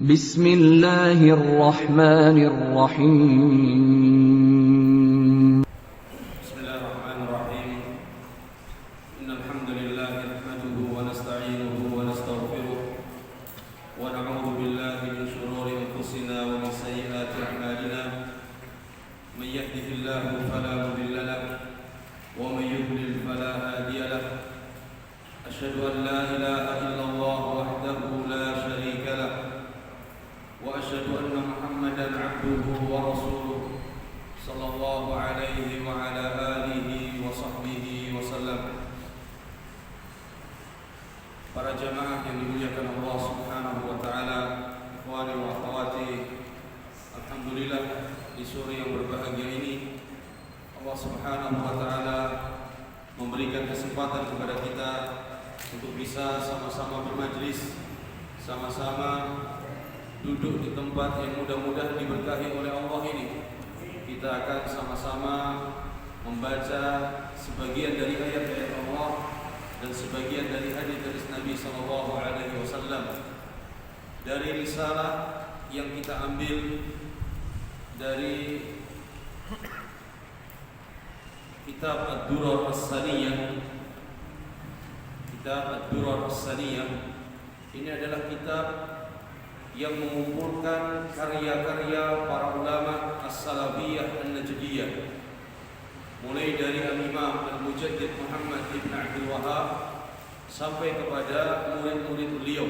Bismillahirrahmanirrahim. Bismillahirrahmanirrahim. Innal hamdalillah nahmaduhu wa nasta'inuhu wa nastaghfiruh wa na'udzu billahi min shururi anfusina wa min sayyiati a'malina. May yahdihillahu fala mudilla lahu wa may yudlil fala hadiya lahu. Asyhadu an la ilaha illallah wahdahu la syarika lahu wa asyhadu anna Muhammadan 'abduhu wa rasuluh sallallahu alaihi wa ala alihi wa sahbihi wa sallam. Para jamaah yang dimuliakan Allah Subhanahu wa taala, ikhwani wa akhwati, alhamdulillah di sore yang berbahagia ini Allah Subhanahu wa taala memberikan kesempatan kepada kita untuk bisa sama-sama bermajlis, sama-sama duduk di tempat yang mudah-mudahan diberkahi oleh Allah ini. Kita akan sama-sama membaca sebagian dari ayat-ayat Allah dan sebagian dari hadis Nabi sallallahu alaihi wasallam dari risalah yang kita ambil dari kitab Ad-Durar As-Saniyah. Kitab Ad-Durar As-Saniyah ini adalah kitab yang mengumpulkan karya-karya para ulama as-salafiyah an-najdiyah, mulai dari al-Imam al-Mujaddid Muhammad ibn Abdul Wahhab sampai kepada murid-murid beliau.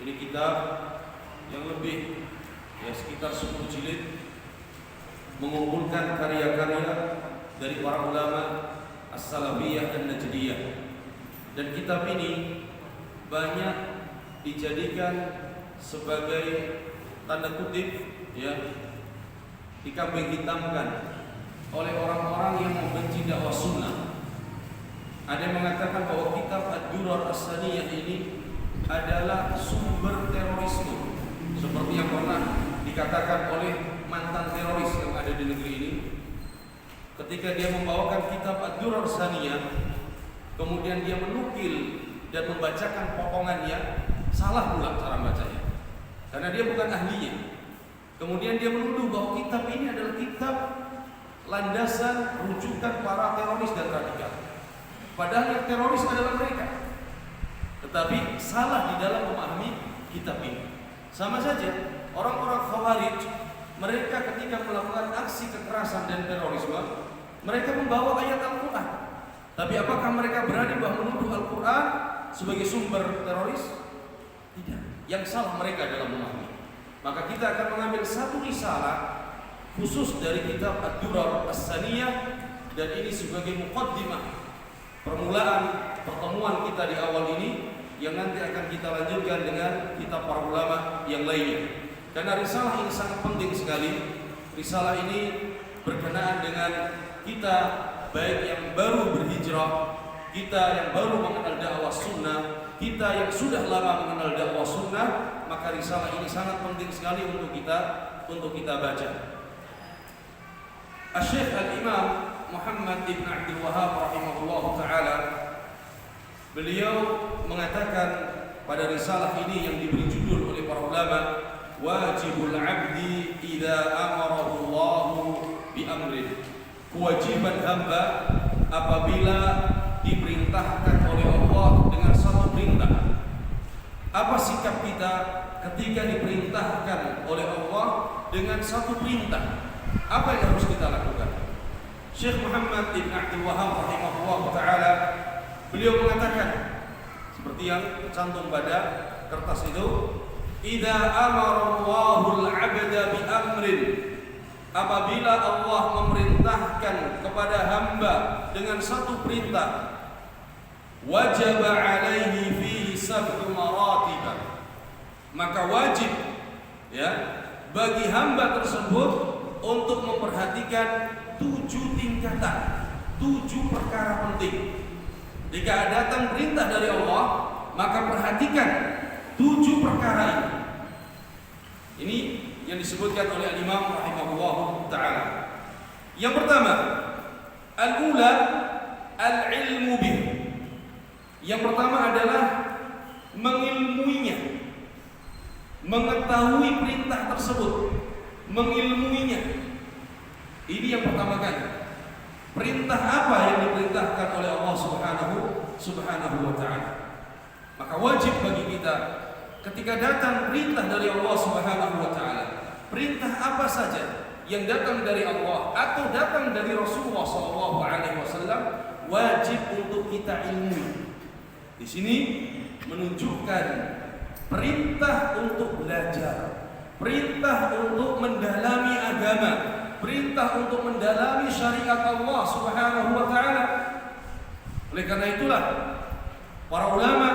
Ini kitab yang lebih sekitar 10 jilid, mengumpulkan karya-karya dari para ulama as-salafiyah an-najdiyah. Dan kitab ini banyak dijadikan sebagai tanda kutip dikambing hitamkan oleh orang-orang yang membenci dakwah sunnah. Ada yang mengatakan bahwa kitab Ad-Durar As-Saniyah ini adalah sumber terorisme, seperti yang pernah dikatakan oleh mantan teroris yang ada di negeri ini. Ketika dia membawakan kitab Ad-Durar As-Saniyah, kemudian dia menukil dan membacakan potongannya, salah pula cara bacanya, karena dia bukan ahlinya. Kemudian dia menuduh bahwa kitab ini adalah kitab landasan rujukan para teroris dan radikal, padahal yang teroris adalah mereka. Tetapi salah di dalam memahami kitab ini. Sama saja orang-orang Khawarij, mereka ketika melakukan aksi kekerasan dan terorisme, mereka membawa ayat Al-Quran. Tapi apakah mereka berani bahwa menuduh Al-Quran sebagai sumber teroris? Tidak. Yang salah mereka dalam memahami. Maka kita akan mengambil satu risalah khusus dari kitab Ad-Durar As-Saniyah, dan ini sebagai muqaddimah, permulaan pertemuan kita di awal ini, yang nanti akan kita lanjutkan dengan kitab para ulama yang lainnya. Karena risalah ini sangat penting sekali. Risalah ini berkenaan dengan kita, baik yang baru berhijrah, kita yang baru mengenal dakwah sunnah, kita yang sudah lama mengenal dakwah sunnah. Maka risalah ini sangat penting sekali untuk kita baca. Asy-Syaikh Al-Imam Muhammad ibn Abdul Wahhab rahimahullah ta'ala, beliau mengatakan pada risalah ini yang diberi judul oleh para ulama, wajibul abdi idza amarahu Allahu bi amrin, kewajiban hamba apabila diperintahkan oleh Allah dengan satu perintah. Apa sikap kita ketika diperintahkan oleh Allah dengan satu perintah? Apa yang harus kita lakukan? Syekh Muhammad ibn Abdul Wahhab rahimahullah ta'ala, beliau mengatakan seperti yang tercantum pada kertas itu, idza amara Allahul 'abda bi amrin, apabila Allah memerintahkan kepada hamba dengan satu perintah, wajib alaihi fihi sab'u maratib, maka wajib bagi hamba tersebut untuk memperhatikan 7 tingkatan, 7 perkara penting. Jika datang perintah dari Allah, maka perhatikan 7 perkara ini. Ini yang disebutkan oleh Al-Imam rahimahullah ta'ala. Yang pertama, al-ula al-ilmu bih. Yang pertama adalah mengilmuinya. mengetahui perintah tersebut, mengilmuinya. Ini yang pertama kali. Perintah apa yang diperintahkan oleh Allah Subhanahu wa ta'ala. Maka wajib bagi kita ketika datang perintah dari Allah Subhanahu wa ta'ala, perintah apa saja yang datang dari Allah atau datang dari Rasulullah SAW, wajib untuk kita ilmui. Di sini menunjukkan perintah untuk belajar, perintah untuk mendalami agama, perintah untuk mendalami syariat Allah Subhanahu wa ta'ala. Oleh karena itulah para ulama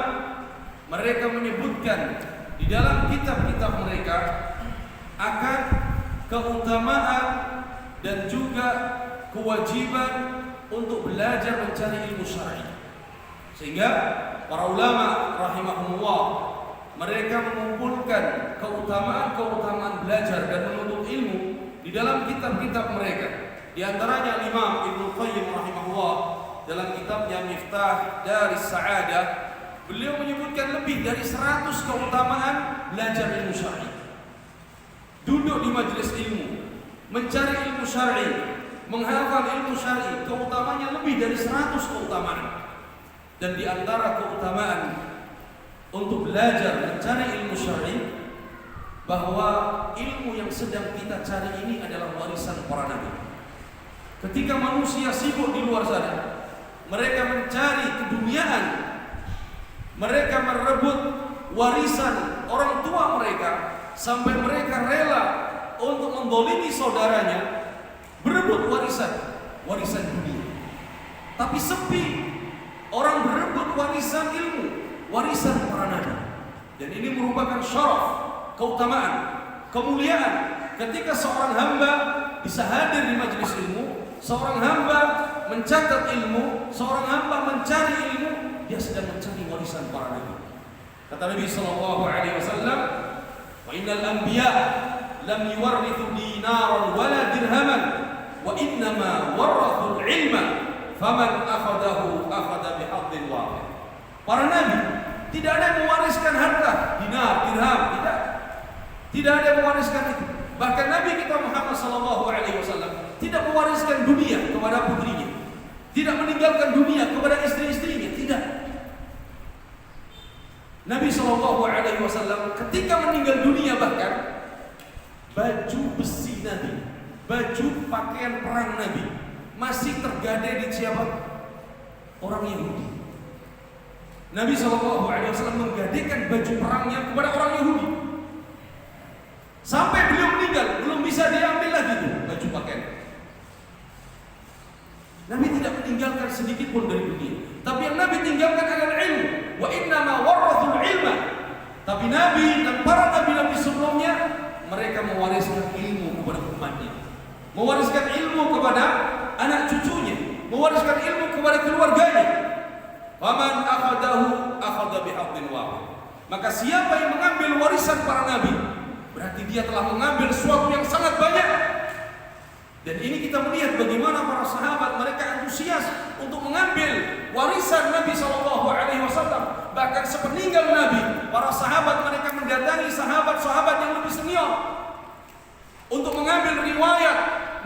mereka menyebutkan di dalam kitab-kitab mereka akan keutamaan dan juga kewajiban untuk belajar mencari ilmu syar'i. Sehingga para ulama rahimahumullah mereka mengumpulkan keutamaan-keutamaan belajar dan menuntut ilmu di dalam kitab-kitab mereka. Di antaranya Imam Ibnu Qayyim rahimahullah dalam kitabnya Miftah Daris Sa'adah, beliau menyebutkan lebih dari 100 keutamaan belajar ilmu syar'i. Duduk di majelis ilmu, mencari ilmu syar'i, menghafal ilmu syar'i, keutamanya lebih dari 100 keutamaan. Dan di antara keutamaan untuk belajar mencari ilmu syar'i, bahwa ilmu yang sedang kita cari ini adalah warisan para nabi. Ketika manusia sibuk di luar sana, mereka mencari keduniaan, mereka merebut warisan orang tua mereka, sampai mereka rela untuk mendolimi saudaranya, berebut warisan dunia. Tapi sepi orang berebut warisan ilmu, warisan para nabi. Dan ini merupakan syaraf, keutamaan, kemuliaan ketika seorang hamba bisa hadir di majelis ilmu, seorang hamba mencatat ilmu, seorang hamba mencari ilmu, dia sedang mencari warisan para nabi. Kata Nabi sallallahu alaihi wasallam, "Wa innal anbiya lam yuwarrithu dinaran wala dirhaman, wa innama warathu al-ilma, faman akhadahu akhadha bihadhin wahid." Para nabi tidak ada yang mewariskan harta, dinar, dirham, tidak ada yang mewariskan itu. Bahkan Nabi kita Muhammad sallallahu alaihi wasallam tidak mewariskan dunia kepada putrinya, tidak meninggalkan dunia kepada istri-istrinya, tidak. Nabi sallallahu alaihi wasallam ketika meninggal dunia bahkan baju besi Nabi, baju pakaian perang Nabi masih tergadai di siapa? Orang Yahudi. Nabi sallallahu alaihi wasallam menggadaikan baju perangnya kepada orang Yahudi. Sampai beliau meninggal belum bisa diambil lagi tuh baju pakaian. Nabi tidak meninggalkan sedikit pun dari dunia. Tapi yang Nabi tinggalkan adalah ilmu. Wa innama warathul ilma. Tapi Nabi dan para nabi-nabi sebelumnya, mereka mewariskan ilmu kepada umatnya, mewariskan ilmu kepada anak cucunya, mewariskan ilmu kepada keluarganya. Faman akhadahu akhadha bihadhin wahid. Maka siapa yang mengambil warisan para nabi, berarti dia telah mengambil sesuatu yang sangat banyak. Dan ini kita melihat bagaimana para sahabat mereka antusias untuk mengambil warisan Nabi sallallahu alaihi wasallam. Bahkan sepeninggal Nabi, para sahabat mereka mendatangi sahabat-sahabat yang lebih senior untuk mengambil riwayat,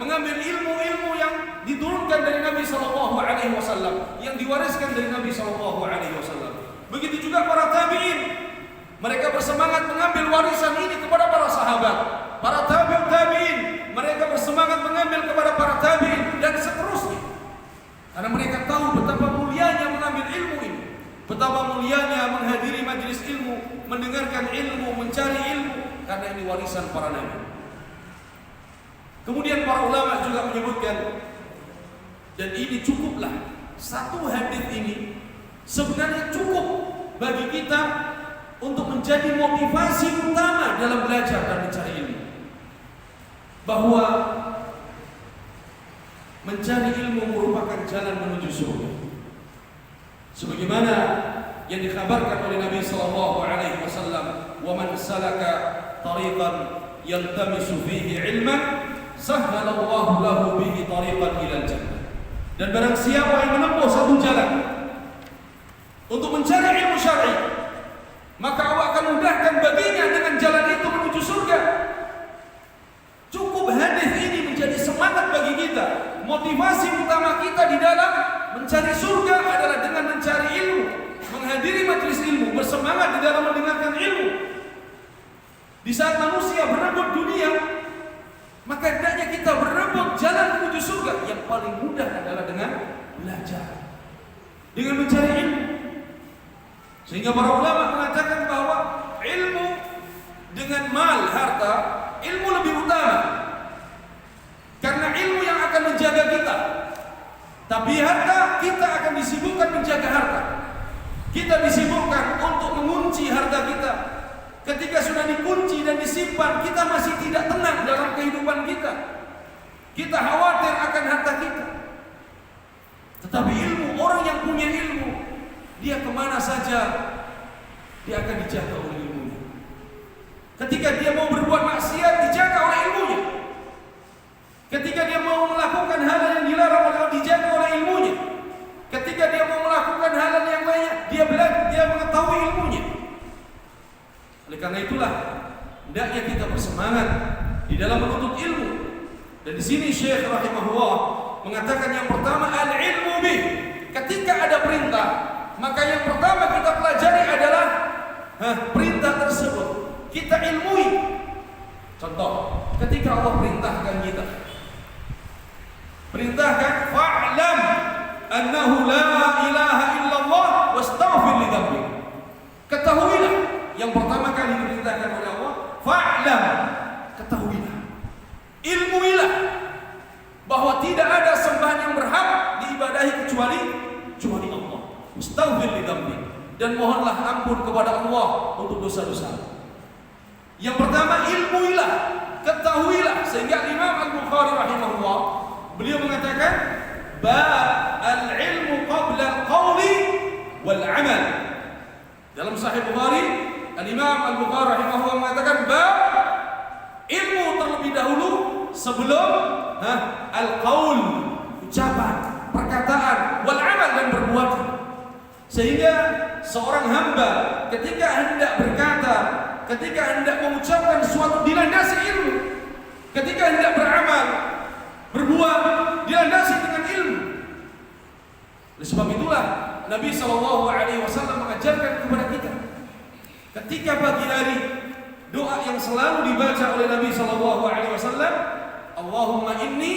mengambil ilmu-ilmu yang diturunkan dari Nabi sallallahu alaihi wasallam, yang diwariskan dari Nabi sallallahu alaihi wasallam. Begitu juga para tabi'in, mereka bersemangat mengambil warisan ini kepada para sahabat. Para tabi'in, mereka bersemangat mengambil kepada para tabi'in dan seterusnya. Karena mereka tahu betapa mulianya mengambil ilmu ini, betapa mulianya menghadiri majelis ilmu, mendengarkan ilmu, mencari ilmu, karena ini warisan para nabi. Kemudian para ulama juga menyebutkan, dan ini cukuplah, satu hadis ini sebenarnya cukup bagi kita untuk menjadi motivasi utama dalam belajar dan mencari ilmu. Bahwa mencari ilmu merupakan jalan menuju surga. Sebagaimana yang dikhabarkan oleh Nabi sallallahu alaihi wasallam, "Wa man salaka tariqan yaltamisu fihi ilman, sahhalallahu lahu bihi tariqan ilal jannah." Dan barang siapa yang menempuh satu jalan untuk mencari ilmu syar'i, maka Allah akan mudahkan baginya dengan jalan itu Di saat manusia berebut dunia, maka hendaknya kita berebut jalan menuju surga. Yang paling mudah adalah dengan belajar, dengan mencari ilmu. Sehingga para ulama mengatakan bahwa ilmu dengan mal, harta, ilmu lebih utama. Karena ilmu yang akan menjaga kita. Tapi harta, kita akan disibukkan menjaga harta. Kita disibukkan untuk mengunci harta kita. Ketika sudah dikunci dan disimpan, kita masih tidak tenang dalam kehidupan kita. Kita khawatir akan harta kita. Tetapi ilmu, orang yang punya ilmu, dia kemana saja dia akan dijaga oleh ilmunya. Ketika dia mau berbuat maksiat, dijaga oleh ilmunya. Ketika dia mau melakukan hal yang dilarang oleh Allah, dijaga oleh ilmunya. Ketika dia mau melakukan hal yang lainnya, dia belajar, dia mengetahui ilmunya. Oleh karena itulah hendaknya kita bersemangat di dalam menuntut ilmu. Dan di sini Syekh rahimahullah mengatakan yang pertama al-ilmu bih. Ketika ada perintah, maka yang pertama kita pelajari adalah perintah tersebut. Kita ilmui. Contoh, ketika Allah perintahkan kita, perintahkan fa'lam annahu la ilaha illallah wastaghfir li dzambik. Ketahuilah, yang pertama kali diperintahkan oleh Allah, fa'lam, ketahuilah, ilmuilah bahwa tidak ada sembahan yang berhak diibadahi kecuali Allah. Wastaghfir li dzambik, dan mohonlah ampun kepada Allah untuk dosa-dosa. Yang pertama ilmuilah, ketahuilah. Sehingga Imam Al-Bukhari rahimahullah, beliau mengatakan al-ilmu qabla al-qawli wal-amal. Dalam Sahih Bukhari, Al-Imam Al-Bukhari rahimahullah mengatakan ilmu terlebih dahulu sebelum al-qaul, ucapan, perkataan, wal-amal, dan perbuatan. Sehingga seorang hamba ketika hendak berkata, ketika hendak mengucapkan sesuatu dilandasi ilmu, ketika hendak beramal, berbuat dilandasi dengan ilmu. Oleh sebab itulah Nabi SAW mengajarkan kepada kita, ketika pagi hari, doa yang selalu dibaca oleh Nabi SAW, Allahumma inni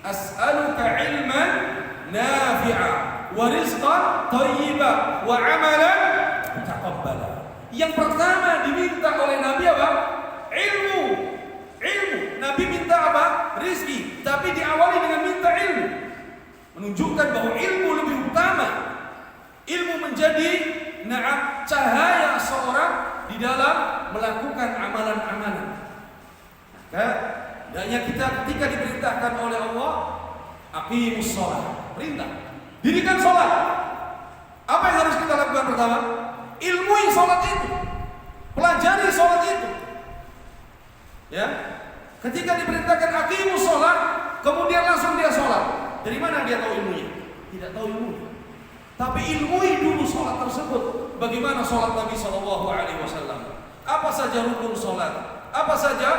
as'aluka ilman nafi'a wa rizqan thayyiban wa amalan mutaqabbala. Yang pertama diminta oleh Nabi apa? Ilmu. Nabi minta apa? Rizki. Tapi diawali dengan minta ilmu, menunjukkan bahwa ilmu lebih utama. Ilmu menjadi cahaya seorang di dalam melakukan amalan-amalan. Maka hendaknya kita ketika diperintahkan oleh Allah, aqimus shalah, perintah, dirikan salat. Apa yang harus kita lakukan pertama? Ilmui salat itu, pelajari salat itu. Ya, ketika diperintahkan aqimus shalah, kemudian langsung dia salat. Dari mana dia tahu ilmunya? Tidak tahu ilmunya. Tapi ilmui dulu salat tersebut. Bagaimana salat Nabi SAW? Apa saja rukun salat? Apa saja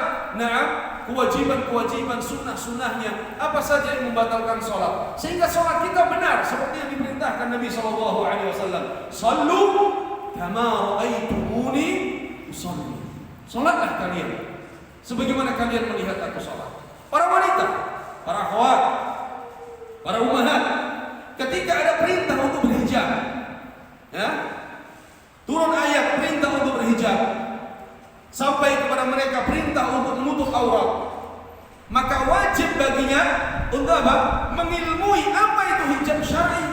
kewajiban-kewajiban, sunnah-sunnahnya? Apa saja yang membatalkan salat? Sehingga salat kita benar seperti yang diperintahkan Nabi SAW. Sallu kama ra'aitumuni usalli. Salatlah kalian sebagaimana kalian melihat aku salat. Para wanita, para akhwat, para ummahat, ketika ada perintah untuk berhijab, ya, turun ayat perintah untuk berhijab, sampai kepada mereka perintah untuk menutup aurat, maka wajib baginya untuk apa? Mengilmui apa itu hijab syar'i,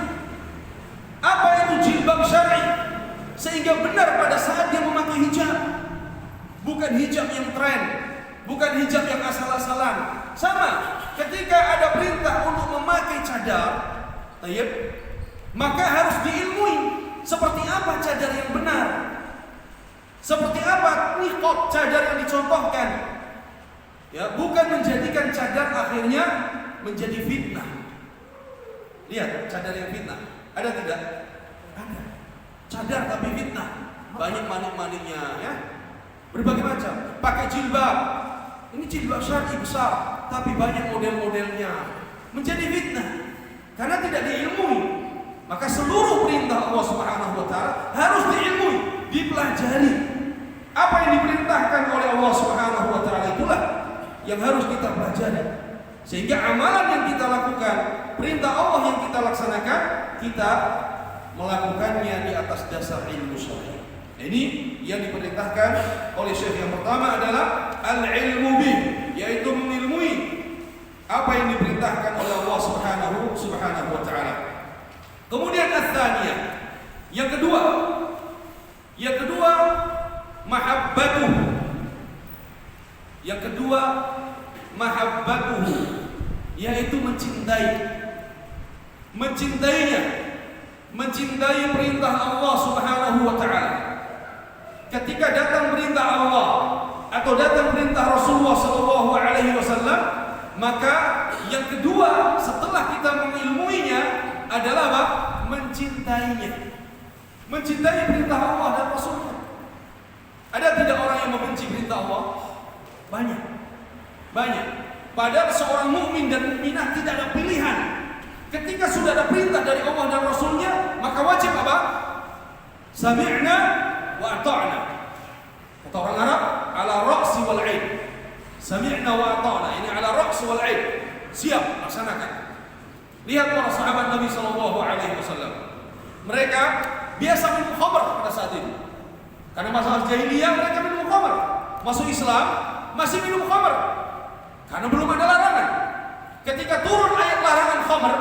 apa itu jilbab syar'i, sehingga benar pada saat dia memakai hijab, bukan hijab yang tren, bukan hijab yang asal-asalan. Sama ketika ada perintah untuk memakai cadar, maka harus diilmui seperti apa cadar yang benar, seperti apa niqab, cadar yang dicontohkan. Ya, bukan menjadikan cadar akhirnya menjadi fitnah. Lihat cadar yang fitnah, ada tidak? Ada. Cadar tapi fitnah, banyak manik-maniknya, ya, berbagai macam. Pakai jilbab, ini jilbab syar'i besar, tapi banyak model-modelnya, menjadi fitnah karena tidak diilmui. Maka seluruh perintah Allah Subhanahu wa taala harus diilmui, dipelajari. Apa yang diperintahkan oleh Allah yang harus kita pelajari. Sehingga amalan yang kita lakukan, perintah Allah yang kita laksanakan, kita melakukannya di atas dasar ilmu syar'i. Ini yang diperintahkan oleh Syekh. Yang pertama adalah al-ilmu bih, yaitu mengilmui apa yang diperintahkan oleh Allah Subhanahu wa taala. Kemudian ats-tsaniyah, yang kedua mahabbatuhu. Yang kedua mahabbatuhu, yaitu mencintainya, mencintai perintah Allah Subhanahu wa taala. Ketika datang perintah Allah atau datang perintah Rasulullah sallallahu alaihi wasallam, maka yang kedua setelah kita mengilmuinya adalah apa? Mencintainya. Mencintai perintah Allah dan Rasulnya. Ada tidak orang yang membenci perintah Allah? Banyak. Padahal seorang mukmin dan mukminah tidak ada pilihan. Ketika sudah ada perintah dari Allah dan Rasulnya, maka wajib apa? Sami'na wa ata'na. Kata orang Arab, ala ra'si wal 'ain. Sami'na wa ata'na, ini ala ra'si wal 'ain. Siap, laksanakan. Lihat para sahabat Nabi sallallahu alaihi wasallam. Mereka biasa minum khamr pada saat itu. Karena masalah jahiliyah mereka minum khamr. Masuk Islam masih minum khamr. Karena belum ada larangan. Ketika turun ayat larangan khamr,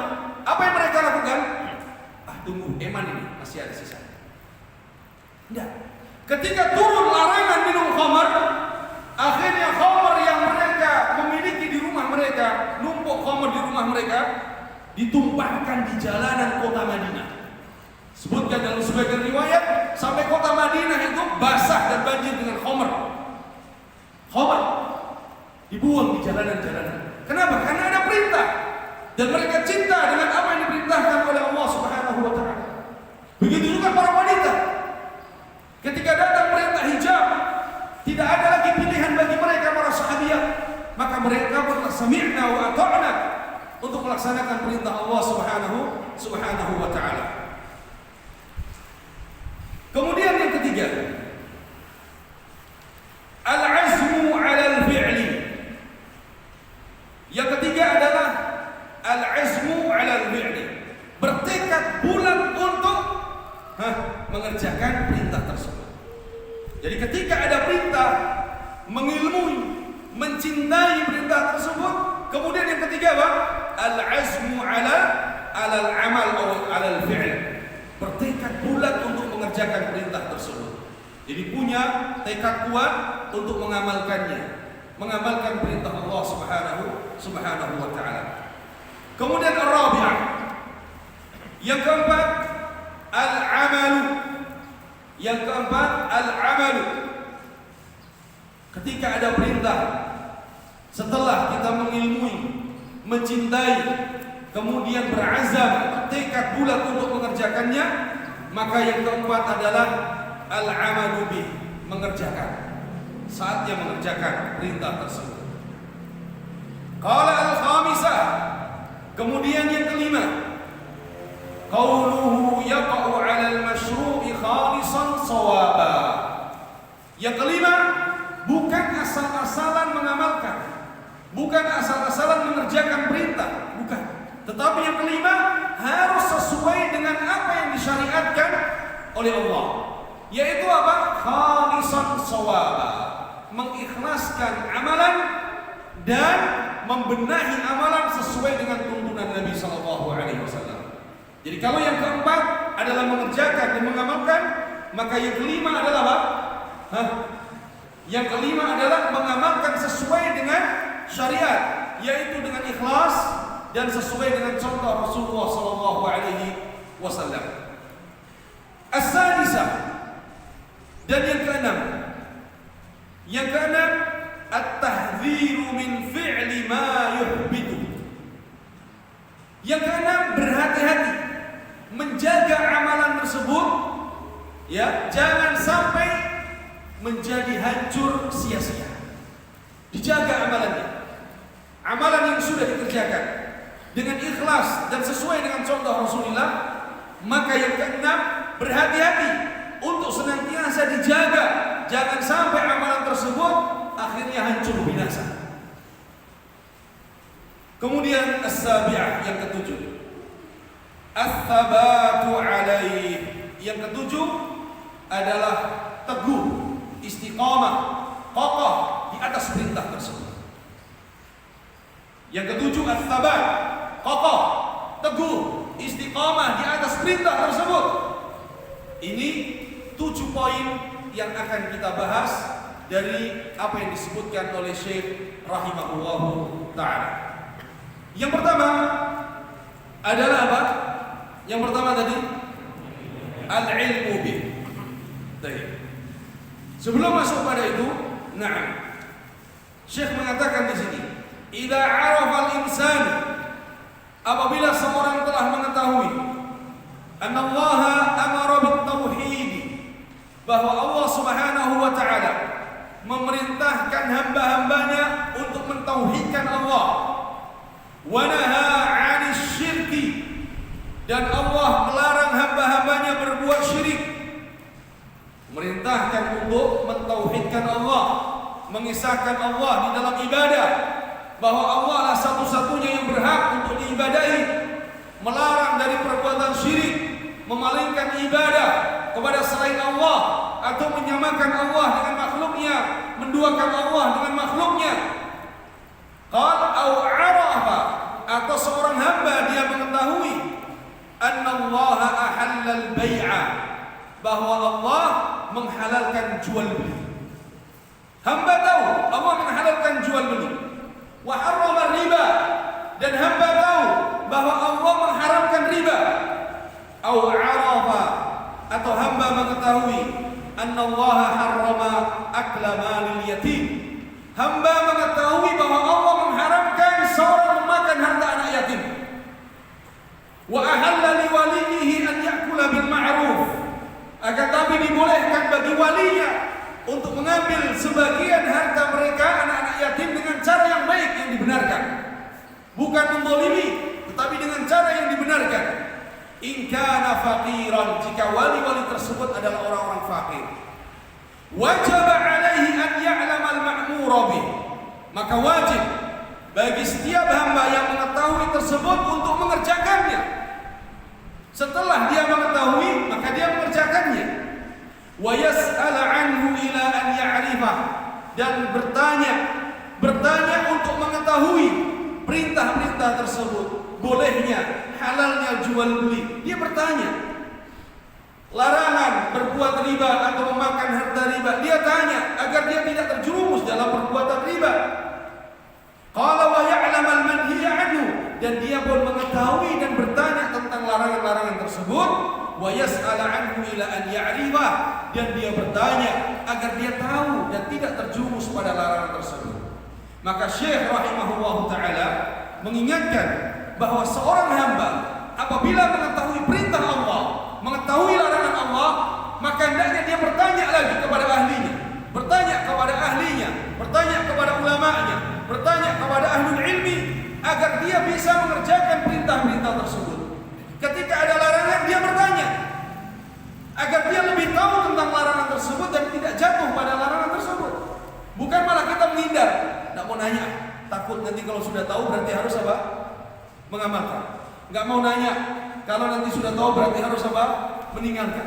apa yang mereka lakukan? Tunggu, eman ini masih ada sisa. Tidak. Ketika turun larangan minum khamr, akhirnya khamr yang mereka memiliki di rumah mereka, numpuk khamr di rumah mereka, ditumpahkan di jalanan kota Madinah. Sebutkan dalam sebagian riwayat sampai kota Madinah itu basah dan banjir dengan khamr. Khamr dibuang di jalanan-jalanan. Kenapa? Karena ada perintah dan mereka cinta dengan apa yang diperintahkan oleh Allah Subhanahu wa taala. Begitu juga para wanita. Ketika datang perintah hijab, tidak ada lagi pilihan bagi mereka para sahabiat, maka mereka bersami'na wa ata'na untuk melaksanakan perintah Allah Subhanahu wa taala. Kemudian yang ketiga, al-azmu 'ala al-fi'li. Yang ketiga adalah al-azmu 'ala al-fi'li. Bertekad bulat untuk mengerjakan perintah tersebut. Jadi ketika ada perintah, mengilmui, mencintai perintah tersebut. Kemudian yang ketiga apa? Al-azmu 'ala al-amal atau 'ala al-fi'l. Bertekad bulat untuk mengerjakan perintah tersebut. Jadi punya tekad kuat untuk mengamalkan perintah Allah Subhanahu wa taala. Kemudian ar-rabi'ah, yang keempat al-amalu. Yang keempat al-amalu. Ketika ada perintah, setelah kita mengilmui, mencintai, kemudian berazam, tekad bulat untuk mengerjakannya, maka yang keempat adalah al-amalu bih, mengerjakan. Saatnya mengerjakan perintah tersebut. Qala al-khamisah, kemudian yang kelima, qauluhu yaqa'u 'ala al-masyru'i khalisan shawaba. Yang kelima, bukan asal-asalan mengamalkan, bukan asal-asalan mengerjakan perintah, bukan. Tetapi yang kelima harus sesuai dengan apa yang disyariatkan oleh Allah, yaitu apa? Khalisan shawaba, mengikhlaskan amalan dan membenahi amalan sesuai dengan tuntunan Nabi sallallahu alaihi wasallam. Jadi kalau yang keempat adalah mengerjakan dan mengamalkan, maka yang kelima adalah apa? Yang kelima adalah mengamalkan sesuai dengan syariat, yaitu dengan ikhlas dan sesuai dengan contoh Rasulullah sallallahu alaihi wasallam. As-sadisah, dan yang keenam at-tahdhiru min fi'li ma yuhbitu. Yang keenam, berhati-hati menjaga amalan tersebut, ya, jangan sampai menjadi hancur sia-sia. Dijaga amalannya. Amalan yang sudah dikerjakan dengan ikhlas dan sesuai dengan contoh Rasulullah, maka yang keenam, berhati-hati untuk senantiasa dijaga, jangan sampai amalan tersebut akhirnya hancur binasa. Kemudian as-sabi'ah, yang ketujuh, ats-tsabatu alaih. Yang ketujuh adalah teguh, istiqamah, kokoh di atas perintah tersebut. Yang ketujuh ats-tsabat, kokoh, teguh, istiqamah di atas perintah tersebut. Ini 7 poin yang akan kita bahas dari apa yang disebutkan oleh Syekh rahimahullahu ta'ala. Yang pertama adalah apa? Yang pertama tadi al-ilmu bih. Baik. Sebelum masuk pada itu, Syekh mengatakan di sini, idza 'arafa al-insan, apabila seorang telah mengetahui anna Allah amara bit-tauhid, bahwa Allah Subhanahu wa taala memerintahkan hamba-hambanya untuk mentauhidkan Allah, wa naha 'anil syirki, dan Allah melarang hamba-hambanya berbuat syirik. Memerintahkan untuk mentauhidkan Allah, mengisahkan Allah di dalam ibadah, bahwa Allah lah satu-satunya yang berhak untuk diibadahi, melarang dari perbuatan syirik, memalingkan ibadah kepada selain Allah, atau menyamakan Allah dengan makhluknya, menduakan Allah dengan makhluknya. Qal au 'arafa, atau seorang hamba dia mengetahui annallaha ahallal bai'a, bahwa Allah menghalalkan jual beli. Hamba tahu Allah menghalalkan jual beli. Wa harrama riba, dan hamba tahu bahwa Allah mengharamkan riba. Au 'arafa, atau hamba mengetahui annallaha harrama akla malil yatim. Hamba mengetahui bahwa Allah mengharamkan seorang memakan harta anak yatim. Wa ahalla li walihi an ya'kula bil ma'ruf, akan tapi dibolehkan bagi walinya untuk mengambil sebagian harta mereka anak-anak yatim dengan cara yang baik, yang dibenarkan, bukan menzalimi, tetapi dengan cara yang dibenarkan. In kana faqiran, jika wali-wali tersebut adalah orang-orang fakir, wajib alaihi an ya'lam al-ma'mura bih, maka wajib bagi setiap hamba yang mengetahui tersebut untuk mengerjakannya. Setelah dia mengetahui, maka dia mengerjakannya. Wa yas'al anhu ila an ya'rifah, dan bertanya untuk mengetahui perintah-perintah tersebut, bolehnya, halalnya jual beli. Dia bertanya. Larangan berbuat riba atau memakan harta riba, dia tanya agar dia tidak terjerumus dalam perbuatan riba. Qala wa ya'lam al-manhiya anhu, dan dia pun mengetahui dan bertanya tentang larangan-larangan tersebut. Wa yas'al anhu ila an ya'rifah, dan dia bertanya agar dia tahu dan tidak terjerumus pada larangan tersebut. Maka Syekh rahimahullahu taala mengingatkan bahwa seorang hamba apabila mengetahui perintah Allah, mengetahui larangan Allah, maka hendaknya dia bertanya lagi kepada ahlinya, bertanya kepada ahlinya, bertanya kepada ulamanya, bertanya kepada ahlul ilmi, agar dia bisa mengerjakan perintah-perintah tersebut. Ketika ada larangan, dia bertanya agar dia lebih tahu tentang larangan tersebut dan tidak jatuh pada larangan tersebut. Bukan malah kita menghindar, tidak mau nanya, takut nanti kalau sudah tahu berarti harus apa? Mengamalkan. Nggak mau nanya, kalau nanti sudah tahu berarti harus apa? Meninggalkan.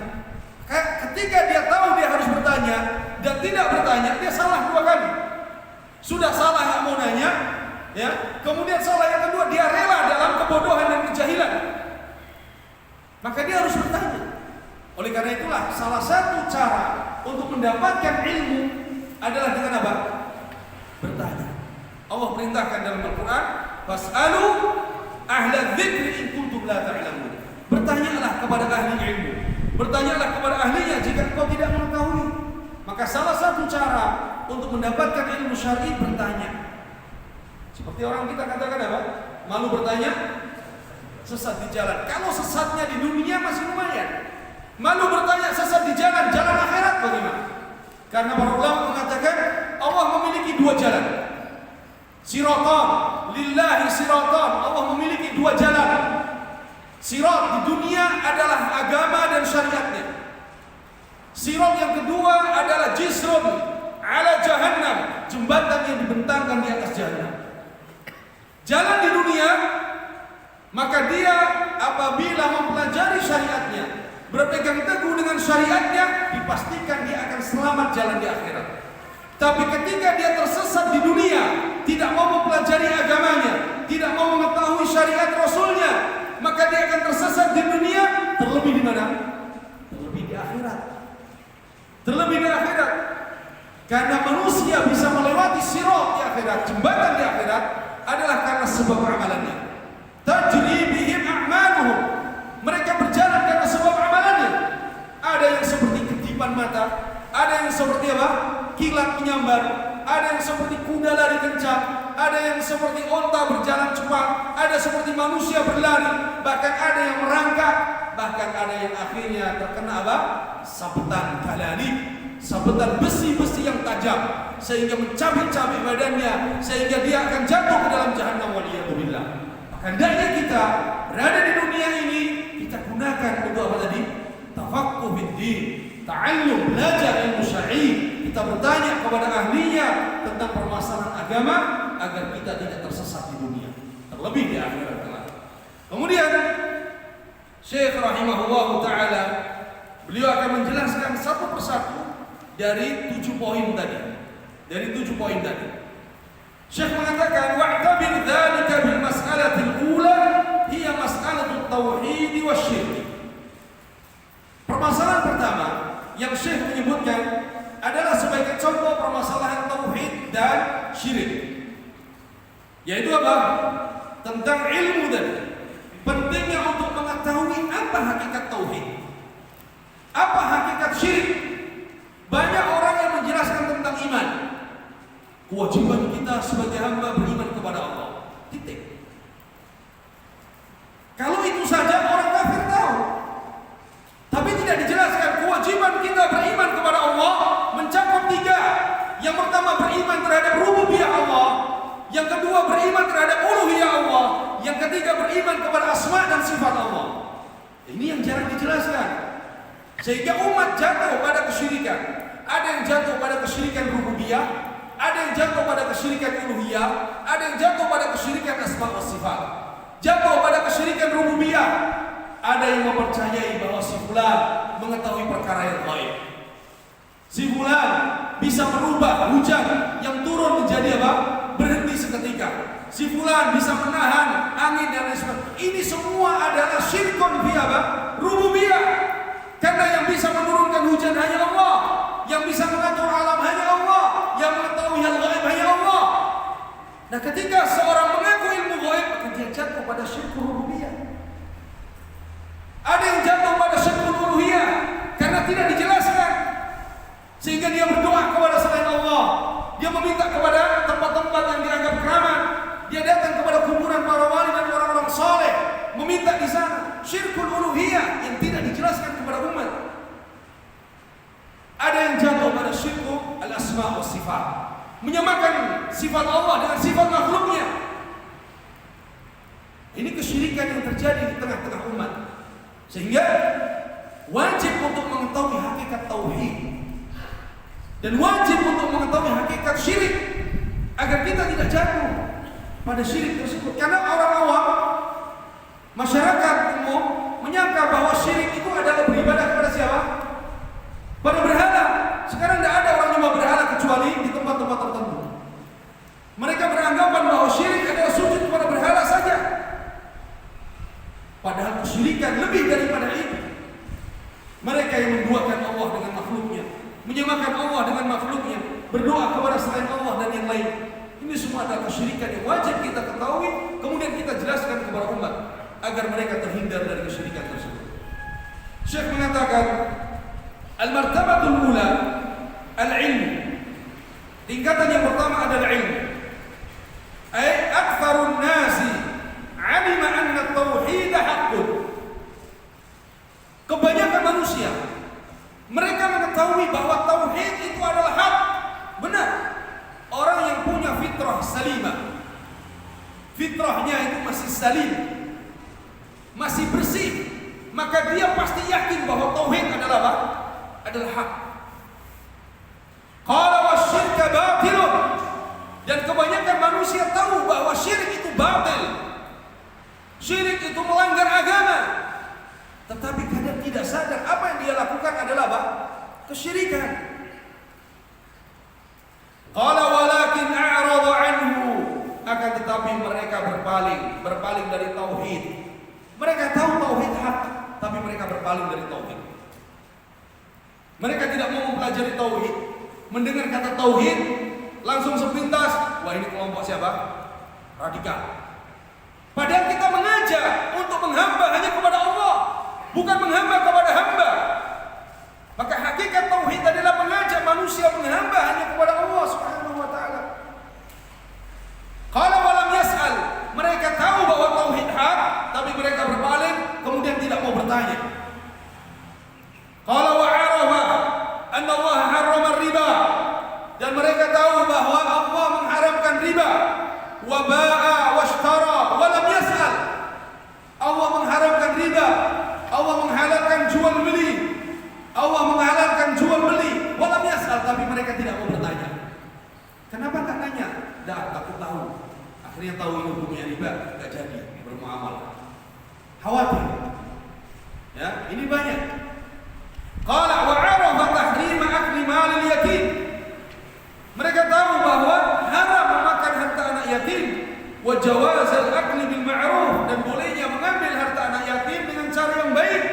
Ketika dia tahu dia harus bertanya dan tidak bertanya, dia salah 2 kali. Sudah salah nggak mau nanya, ya. Kemudian salah yang kedua, dia rela dalam kebodohan dan kejahilan. Maka dia harus bertanya. Oleh karena itulah salah satu cara untuk mendapatkan ilmu adalah dengan apa? Bertanya. Allah perintahkan dalam Al-Quran, fas'alu ahla dzikri in kuntum la ta'lamun. Bertanyalah kepada ahli ilmu, bertanyalah kepada ahlinya jika engkau tidak mengetahui. Maka salah satu cara untuk mendapatkan ilmu syar'i bertanya. Seperti orang kita katakan apa? Malu bertanya, sesat di jalan. Kalau sesatnya di dunia masih lumayan. Malu bertanya sesat di jalan akhirat bagaimana? Karena para ulama mengatakan Allah memiliki 2 jalan. Siratan, lillahi siratan. Allah memiliki 2 jalan. Sirat di dunia adalah agama dan syariatnya. Sirat yang kedua adalah jisrun ala jahannam, jembatan yang dibentangkan di atas jahannam. Jalan di dunia dipastikan dia akan selamat jalan di akhirat. Tapi ketika dia tersesat di dunia, tidak mau mempelajari agamanya, tidak mau mengetahui syariat Rasulnya, maka dia akan tersesat di dunia, terlebih di mana? Terlebih di akhirat. Terlebih di akhirat. Karena manusia bisa melewati sirat di akhirat, jembatan di akhirat adalah karena sebab amalannya. Tajri bihim a'maluhum. Mereka berjalan karena sebab amalannya. Ada yang seperti kedipan mata, ada yang seperti apa? Kilat menyambar, ada yang seperti kuda lari kencang, ada yang seperti onta berjalan cepat, ada seperti manusia berlari, bahkan ada yang merangkak, bahkan ada yang akhirnya terkena apa? Sabetan balani, sabetan besi-besi yang tajam, sehingga mencabik-cabik badannya, sehingga dia akan jatuh ke dalam jahanam waliyadzubillah. Maka hendaknya kita berada di dunia ini, kita gunakan untuk apa tadi? Tafaqquh fid-din, ta'allum, belajar ilmu syar'i. Kita bertanya kepada ahlinya tentang permasalahan agama agar kita tidak tersesat di dunia, terlebih di akhirat kelak. Kemudian Syekh rahimahullah taala beliau akan menjelaskan satu persatu dari 7 poin tadi. Dari 7 poin tadi. Syekh mengatakan wa'tabir dzalika bil mas'alatil ula hiya mas'alatut tauhid wasyirk. Permasalahan pertama yang Syekh menyebutkan adalah sebagai contoh permasalahan tauhid dan syirik. Yaitu apa? Tentang ilmu tadi. Pentingnya untuk mengetahui apa hakikat tauhid, apa hakikat syirik. Banyak orang yang menjelaskan tentang iman. Kewajiban kita sebagai hamba beriman kepada Allah. Titik. Kalau itu saja orang kafir tahu. Tapi tidak dijelaskan kewajiban kita beriman kepada Allah mencakup 3. Yang pertama beriman terhadap rububiyah Allah, yang kedua beriman terhadap uluhiyah Allah, yang ketiga beriman kepada asma dan sifat Allah. Ini yang jarang dijelaskan. Sehingga umat jatuh pada kesyirikan. Ada yang jatuh pada kesyirikan rububiyah, ada yang jatuh pada kesyirikan uluhiyah, ada yang jatuh pada kesyirikan asma wa sifat. Jatuh pada kesyirikan rububiyah, ada yang mempercayai bahwa si fulan mengetahui perkara yang gaib. Si fulan bisa merubah hujan yang turun menjadi apa? Berhenti seketika. Si fulan bisa menahan angin dan lain sebagainya. Ini semua adalah syirkun fi apa? Rububiyah. Karena yang bisa menurunkan hujan hanya Allah, yang bisa mengatur alam hanya Allah, yang mengetahui hal gaib hanya Allah. Nah, ketika seorang mengaku ilmu gaib, maka dia jatuh pada syirkun rububiyah. Ada yang jatuh pada syirkun uluhiyah karena tidak dijelaskan, sehingga dia berdoa kepada selain Allah. Dia meminta kepada tempat-tempat yang dianggap keramat. Dia datang kepada kuburan para wali dan orang-orang saleh, meminta di sana. Syirkul uluhiyah yang tidak dijelaskan kepada umat. Ada yang jatuh pada syirkul al-asma wa sifat, menyamakan sifat Allah dengan sifat makhluknya. Ini kesyirikan yang terjadi di tengah-tengah umat. Sehingga wajib untuk mengetahui hakikat tauhid dan wajib untuk mengetahui hakikat syirik agar kita tidak jatuh pada syirik tersebut. Karena orang awam, masyarakat umum menyangka bahwa syirik itu adalah beribadah kepada siapa? Pada berhala. Sekarang tidak ada orang nyembah berhala kecuali di tempat-tempat tertentu. Mereka beranggapan bahwa syirik adalah sujud kepada berhala saja. Padahal kesyirikan lebih daripada itu. Mereka yang menduakan Allah dengan makhluknya, menyamakan Allah dengan makhluknya, berdoa kepada selain Allah dan yang lain. Ini semua adalah kesyirikan yang wajib kita ketahui, kemudian kita jelaskan kepada umat agar mereka terhindar dari kesyirikan tersebut. Syekh mengatakan, al-martabatul ula al-ilm. Tingkatan yang pertama adalah ilmu. Ay aktsarun nasi 'alima anna at-tauhid haqqun. Kebanyakan manusia mereka mengetahui bahwa tauhid itu adalah hak, benar. Orang yang punya fitrah salimah, fitrahnya itu masih salim, masih bersih, maka dia pasti yakin bahwa tauhid adalah apa? Adalah hak. Qala wasyirka batilun. Dan kebanyakan manusia tahu bahwa syirik itu batil. Syirik itu melanggar agama. Tetapi kadang tidak sadar apa yang dia lakukan adalah apa? Kesyirikan. berpaling dari tauhid. Mereka tahu tauhid hak, tapi mereka berpaling dari tauhid. Mereka tidak mau mempelajari tauhid. Mendengar kata tauhid, langsung sepintas, wah ini kelompok siapa? Radikal. Padahal kita mengajak untuk menghamba hanya kepada Allah, bukan menghamba kepada hamba. Maka hakikat tauhid adalah mengajak manusia menghamba hanya kepada Allah Subhanahu wa taala. Qala wa lam yas'al, mereka tahu bahwa tauhid hak, tapi mereka berpaling kemudian tidak mau bertanya. Qala wa 'arafa anna Allah harrama riba, dan mereka tahu bahwa Allah mengharamkan riba. Wa ba'a washtara wa lam yas'al, Allah mengharamkan riba, Allah menghalalkan jual beli, Allah menghalalkan jual beli, wa lam yas'al, tapi mereka tidak mau bertanya. Kenapa enggak nanya? Dah, takut tahu. Akhirnya tahu ini hukumnya riba, enggak jadi bermuamalah. Khawatir. Ya, ini banyak. Qala wa 'arafa tahrima akli malil yatim. Mereka tahu bahwa haram memakan harta anak yatim, wa jawaz al-akli bil ma'ruf, dan bolehnya mengambil harta anak yatim dengan cara yang baik.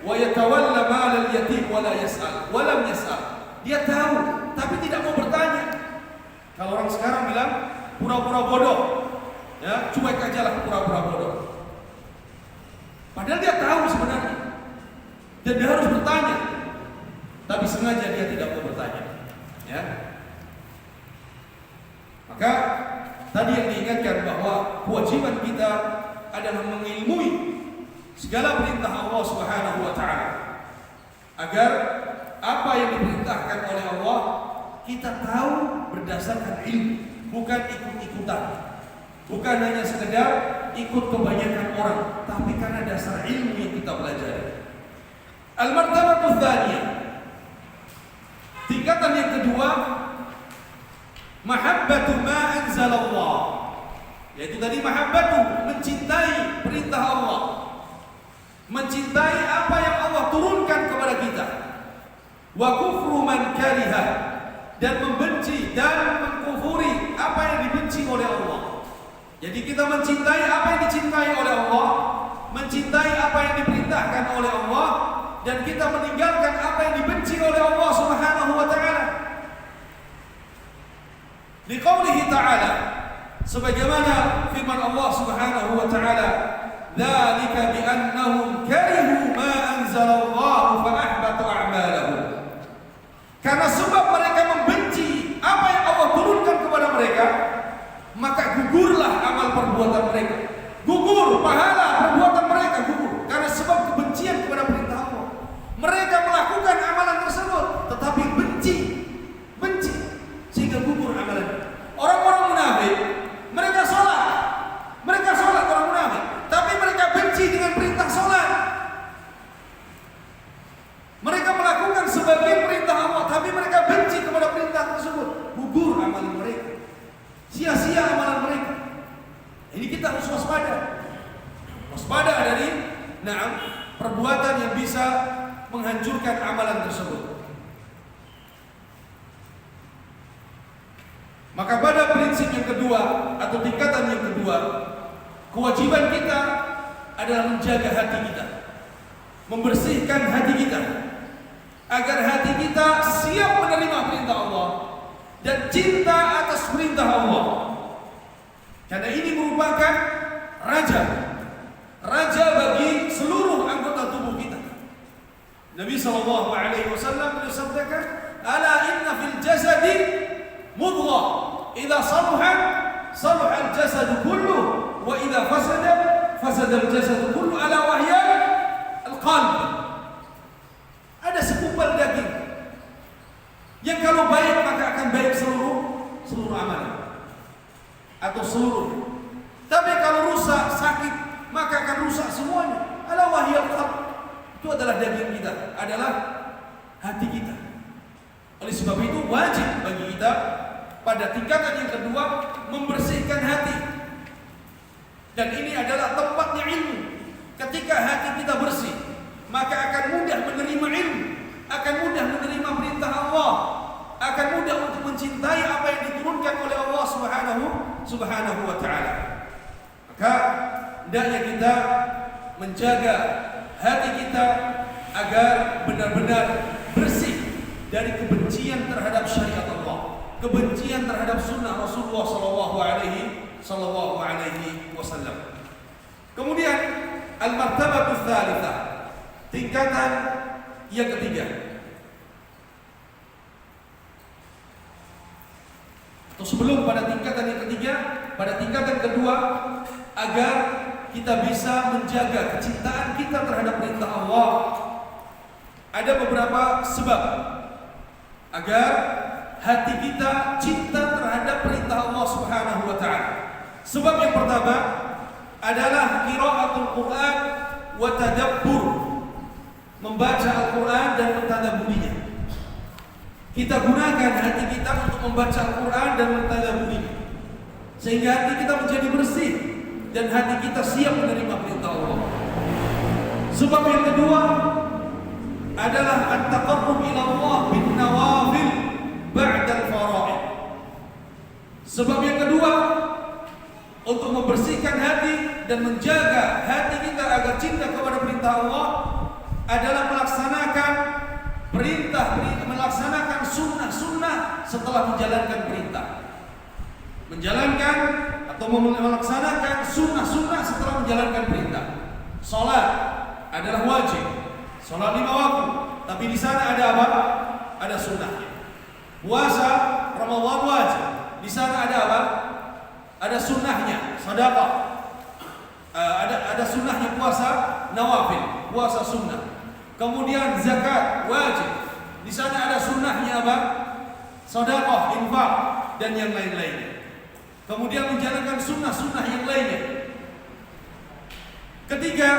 Wa yatawalla mal al-yatim wa la yas'al, wa lam yas'al. Dia tahu tapi tidak mau bertanya. Kalau orang sekarang bilang pura-pura bodoh, ya, cuek aja lah pura-pura bodoh. Padahal dia tahu sebenarnya, dan dia harus bertanya, tapi sengaja dia tidak mau bertanya. Ya. Maka tadi yang diingatkan bahwa kewajiban kita adalah mengilmui segala perintah Allah Subhanahu wa taala, agar apa yang diperintahkan oleh Allah kita tahu berdasarkan ilmu, bukan ikut-ikutan. Bukan hanya sekedar ikut kebanyakan orang, tapi karena dasar ilmu yang kita pelajari. Al-martabatu tsaniyah, tingkatan yang kedua, mahabbatu ma anzalallah, yaitu tadi mahabbatu, mencintai perintah Allah, mencintai apa yang Allah turunkan kepada kita. Wa kufru man kariha, dan membenci dan mengkufuri apa yang dibenci oleh Allah. Jadi kita mencintai apa yang dicintai oleh Allah, mencintai apa yang diperintahkan oleh Allah, dan kita meninggalkan apa yang dibenci oleh Allah Subhanahu wa taala. Liqaulihi ta'ala, sebagaimana firman Allah Subhanahu wa taala, dzalika bi annahum karihu ma anzalallahu fa ahbata a'malahum. Karena sebab mereka membenci apa yang Allah turunkan kepada mereka, maka gugurlah amal perbuatan mereka. Gugur pahala perbuatan mereka, gugur karena sebab kebencian kepada perintah Allah. Mereka melakukan amalan tersebut tetapi benci sehingga gugur amalan. Orang-orang munafik, mereka sholat orang munafik, tapi mereka benci dengan perintah sholat. Mereka melakukan sebagian perintah Allah, tapi mereka benci kepada perintah tersebut. Gugur amalan mereka, sia-sia amalan mereka. Ini kita harus waspada dari perbuatan yang bisa menghancurkan amalan tersebut. Maka pada prinsip yang kedua atau tingkatan yang kedua, kewajiban kita adalah menjaga hati kita, membersihkan hati kita, agar hati kita siap menerima perintah Allah dan cinta atas perintah Allah. Karena ini merupakan raja bagi seluruh anggota tubuh kita. Nabi sallallahu alaihi wasallam bersabdakan, "Ala inna fil jasadi mudghah, idza saluhat saluha al-jasad kulluh, wa idza fasada al-jasad kulluh, ala wahya al-qalb." Ada segumpal daging yang kalau baik maka akan baik seluruh amalan atau seluruh. Tapi kalau rusak, sakit, maka akan rusak semuanya. Ala wahya al-qalb. Itu adalah daging kita, adalah hati kita. Oleh sebab itu wajib bagi kita pada tingkatan yang kedua membersihkan hati. Dan ini adalah tempatnya ilmu. Ketika hati kita bersih, maka akan mudah menerima ilmu, akan mudah menerima perintah Allah, akan mudah untuk mencintai apa yang diturunkan oleh Allah Subhanahu wa taala. Maka hendaknya kita menjaga hati kita agar benar-benar bersih dari kebencian terhadap syariat Allah, kebencian terhadap sunnah Rasulullah sallallahu alaihi wasallam. Kemudian al-martabatu tsalitsah, tingkatan yang ketiga. Atau sebelum pada tingkatan yang ketiga, pada tingkatan kedua, agar kita bisa menjaga kecintaan kita terhadap perintah Allah, ada beberapa sebab agar hati kita cinta terhadap perintah Allah Subhanahu wa taala. Sebab yang pertama adalah qiraatul Quran wa tadabbur, membaca Al-Quran dan mentadabburinya. Kita gunakan hati kita untuk membaca Al-Quran dan mentadabburinya, sehingga hati kita menjadi bersih dan hati kita siap menerima perintah Allah. Sebab yang kedua adalah at-taqarrub ila Allah bin nawafil ba'da al-fara'id. Sebab yang kedua untuk membersihkan hati dan menjaga hati kita agar cinta kepada perintah Allah adalah melaksanakan sunnah-sunnah setelah menjalankan perintah. Menjalankan atau melaksanakan sunnah-sunnah setelah menjalankan perintah. Salat adalah wajib, salat 5 waktu, tapi di sana ada apa? Ada sunnahnya. Puasa Ramadan wajib, di sana ada apa? Ada sunnahnya. Sedekah, ada sunnahnya puasa nawafil, puasa sunnah. Kemudian zakat wajib, di sana ada sunnahnya apa? Sedekah, infak dan yang lain-lainnya. Kemudian menjalankan sunnah-sunnah yang lainnya. Ketiga,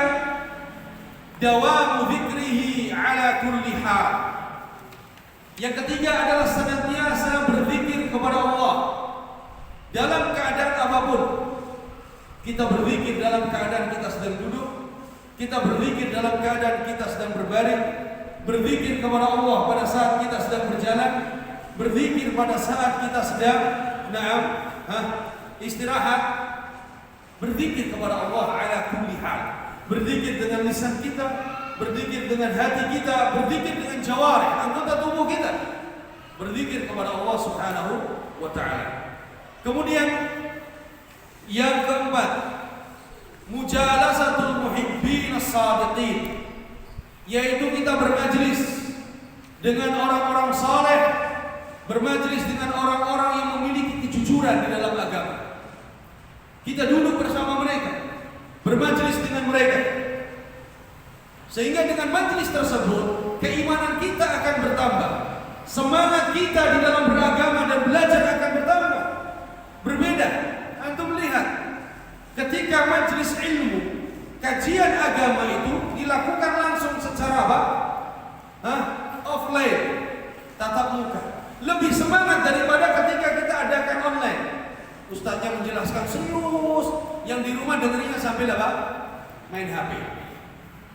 dawamu dzikrihi ala kulli hal. Yang ketiga adalah senantiasa berzikir kepada Allah dalam keadaan apapun. Kita berzikir dalam keadaan kita sedang duduk, kita berzikir dalam keadaan kita sedang berbaring, berzikir kepada Allah pada saat kita sedang berjalan, berzikir pada saat kita sedang istirahat, berzikir kepada Allah ala kulli hal. Berzikir dengan lisan kita, berzikir dengan hati kita, berzikir dengan jawarih, anggota tubuh kita, berzikir kepada Allah Subhanahu wa taala. Kemudian yang keempat, mujalasatul muhibbin as-sadiqin, yaitu kita bermajlis dengan orang-orang saleh, bermajlis dengan orang-orang yang memiliki kejujuran di dalam agama. Kita duduk bersama mereka, bermajlis dengan mereka, sehingga dengan majlis tersebut keimanan kita akan bertambah, semangat kita di dalam beragama dan belajar akan bertambah. Berbeda, antum lihat ketika majlis ilmu, kajian agama itu dilakukan langsung secara apa? Offline, tatap muka. Lebih semangat daripada ketika kita adakan online. Ustaznya menjelaskan serius, yang di rumah dengerinnya sambil apa? Main HP.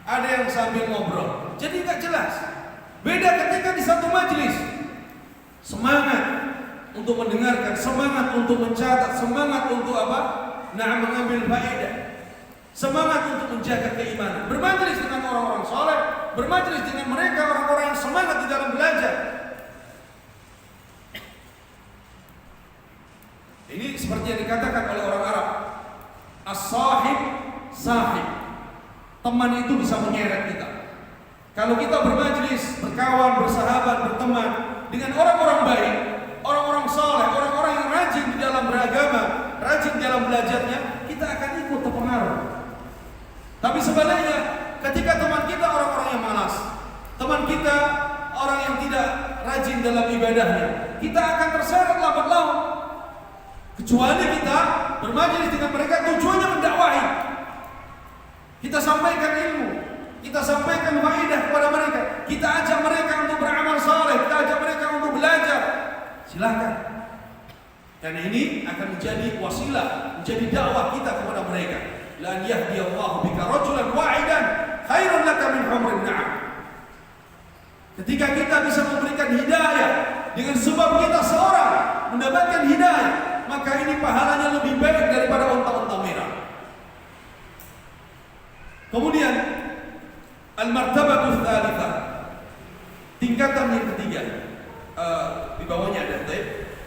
Ada yang sambil ngobrol. Jadi nggak jelas. Beda ketika di satu majelis. Semangat untuk mendengarkan, semangat untuk mencatat, semangat untuk apa? Mengambil faedah. Semangat untuk menjaga keimanan. Bermajelis dengan orang-orang saleh, bermajelis dengan mereka orang-orang yang semangat di dalam belajar. Ini seperti yang dikatakan oleh orang Arab, as-sahib sahib. Teman itu bisa menyeret kita. Kalau kita bermajlis, berkawan, bersahabat, berteman dengan orang-orang baik, orang-orang saleh, orang-orang yang rajin di dalam beragama, rajin dalam belajarnya, kita akan ikut terpengaruh. Tapi sebaliknya, ketika teman kita orang-orang yang malas, teman kita orang yang tidak rajin dalam ibadahnya, kita akan terseret lambat laun. Kecuali kita bermajlis dengan mereka tujuannya mendakwahi. Kita sampaikan ilmu, kita sampaikan faedah kepada mereka, kita ajak mereka untuk beramal saleh, kita ajak mereka untuk belajar. Silakan. Karena ini akan menjadi wasilah, menjadi dakwah kita kepada mereka. La an yahdiyallahu bika rajulan wahidan khairun laka min humrin na'am. Ketika kita bisa memberikan hidayah dengan sebab kita seorang mendapatkan hidayah, maka ini pahalanya lebih baik daripada unta-unta merah. Kemudian al-martabatu tsalitsah, tingkatan yang ketiga, di bawahnya ada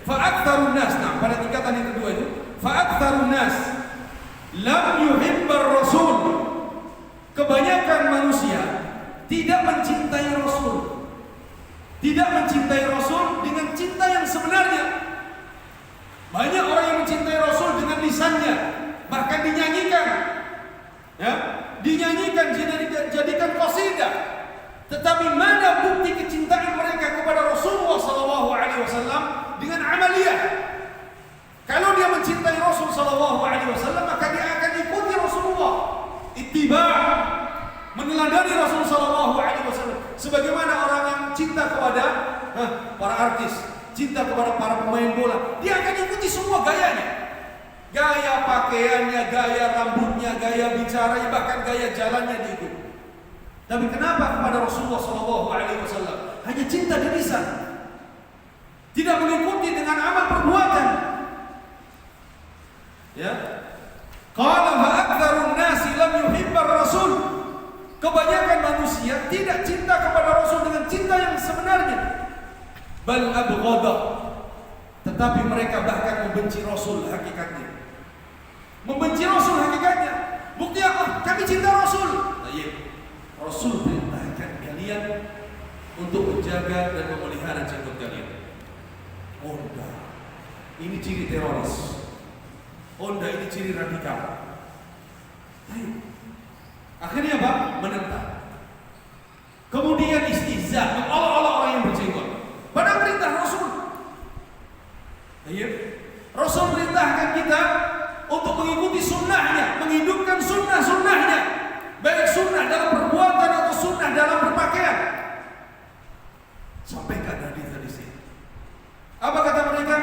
fa aktsarun nas. Nah, pada tingkatan yang kedua itu fa aktsarun nas lam yuhibbar rasul. Kebanyakan manusia tidak mencintai Rasul. Tidak mencintai Rasul dengan cinta yang sebenarnya. Banyak orang yang mencintai Rasul dengan lisannya, bahkan dinyanyikan, ya, dinyanyikan, jadikan qasidah. Tetapi mana bukti kecintaan mereka kepada Rasulullah SAW dengan amaliyah? Kalau dia mencintai Rasul SAW, maka dia akan ikuti Rasulullah, ittiba', meneladani Rasul SAW. Sebagaimana orang yang cinta kepada para artis, cinta kepada para pemain bola, dia akan ikuti semua gayanya, gaya pakaiannya, gaya rambutnya, gaya bicaranya, bahkan gaya jalannya diikuti. Tapi kenapa kepada Rasulullah SAW hanya cinta di lisan, tidak mengikuti dengan amal perbuatan? Ya, qala fa aktsarun nasi lam yuhibbar rasul. Kebanyakan manusia tidak cinta kepada Rasul dengan cinta yang sebenarnya. Bal abghadha, tetapi mereka bahkan membenci Rasul hakikatnya. Membenci Rasul hakikatnya. Bukti apa? Kami cinta Rasul. Nah, iya. Rasul perintahkan kalian untuk menjaga dan memelihara jenggot kalian. Onda, ini ciri teroris. Onda, ini ciri radikal. Ayo. Akhirnya apa? Menentang. Kemudian istihza, mengolok-olok orang yang berjenggot. Padahal perintah Rasul. Ayo. Rasul perintahkan kita untuk mengikuti sunnahnya, menghidupkan sunnah-sunnahnya, baik sunnah dalam perbuatan atau sunnah dalam berpakaian. Sampaikan hadis-hadis ini. Apa kata mereka?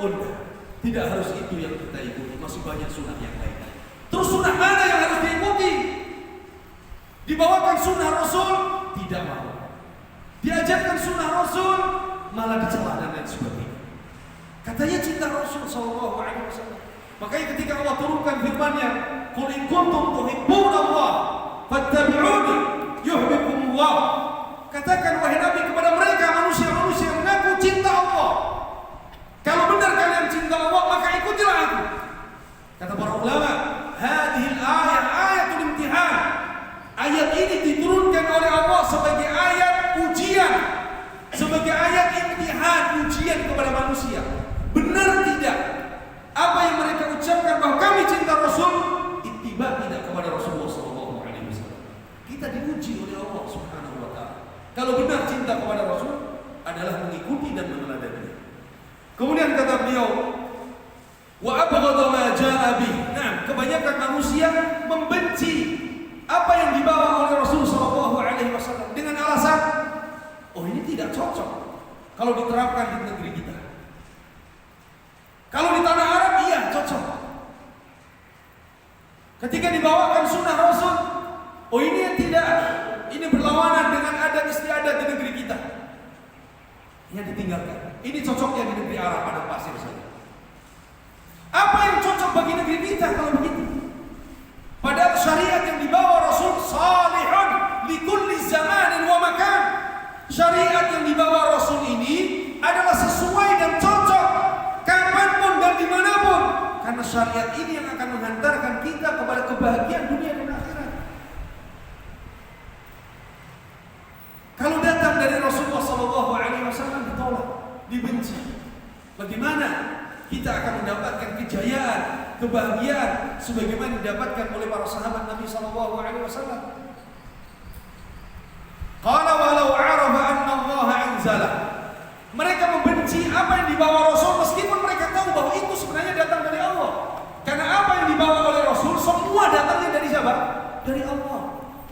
Onda, tidak harus itu yang kita ikuti, masih banyak sunnah yang lain. Terus sunnah mana yang harus diikuti? Dibawakan sunnah Rasul, tidak mau. Diajarkan sunnah Rasul, malah dicela dan lain sebagainya. Katanya cinta Rasul SAW. Makanya ketika Allah turunkan firman-Nya, "Qul in kuntum tuhibbunallah fattabi'uni yuhibbukumullah." Katakan wahai Nabi kepada mereka manusia-manusia yang mengaku cinta Allah, kalau benar kalian cinta Allah, maka ikutilah aku. Kata para ulama, hadhil ayat ayatul imtihan. Ayat ini diturunkan oleh Allah sebagai ayat ujian, sebagai ayat imtihan, ujian kepada manusia. Benar tidak apa yang mereka ucapkan bahwa kami cinta Rasul, ittiba tidak kepada Rasulullah SAW. Kita diuji oleh Allah Subhanahu wa taala. Kalau benar cinta kepada Rasul adalah mengikuti dan meneladani. Kemudian kata beliau, wa abghadha ma jaa bih. Nah, kebanyakan manusia membenci apa yang dibawa oleh Rasul SAW dengan alasan, oh ini tidak cocok kalau diterapkan di negeri kita. Kalau di tanah Arab iya cocok. Ketika dibawakan sunnah Rasul, oh ini tidak, ini berlawanan dengan adat istiadat di negeri kita. Yang ditinggalkan. Ini cocoknya di negeri Arab, pada pasir saja. Apa yang cocok bagi negeri kita kalau begitu? Padahal syariat yang dibawa Rasul salihun likulli zamanin wa makan. Syariat yang dibawa Rasul ini adalah sesuai dan cocok kapanpun dan dimanapun. Karena syariat ini yang akan menghantarkan kita kepada kebahagiaan dunia dan akhirat. Kalau datang dari Rasulullah SAW ditolak, dibenci, bagaimana kita akan mendapatkan kejayaan, kebahagiaan sebagaimana didapatkan oleh para sahabat Nabi SAW? Qala walau arafa anna Allah anzala. Mereka membenci apa yang dibawa Rasul meskipun mereka tahu bahwa itu sebenarnya datang dari Allah. Karena apa yang dibawa oleh Rasul semua datangnya dari siapa? Dari Allah.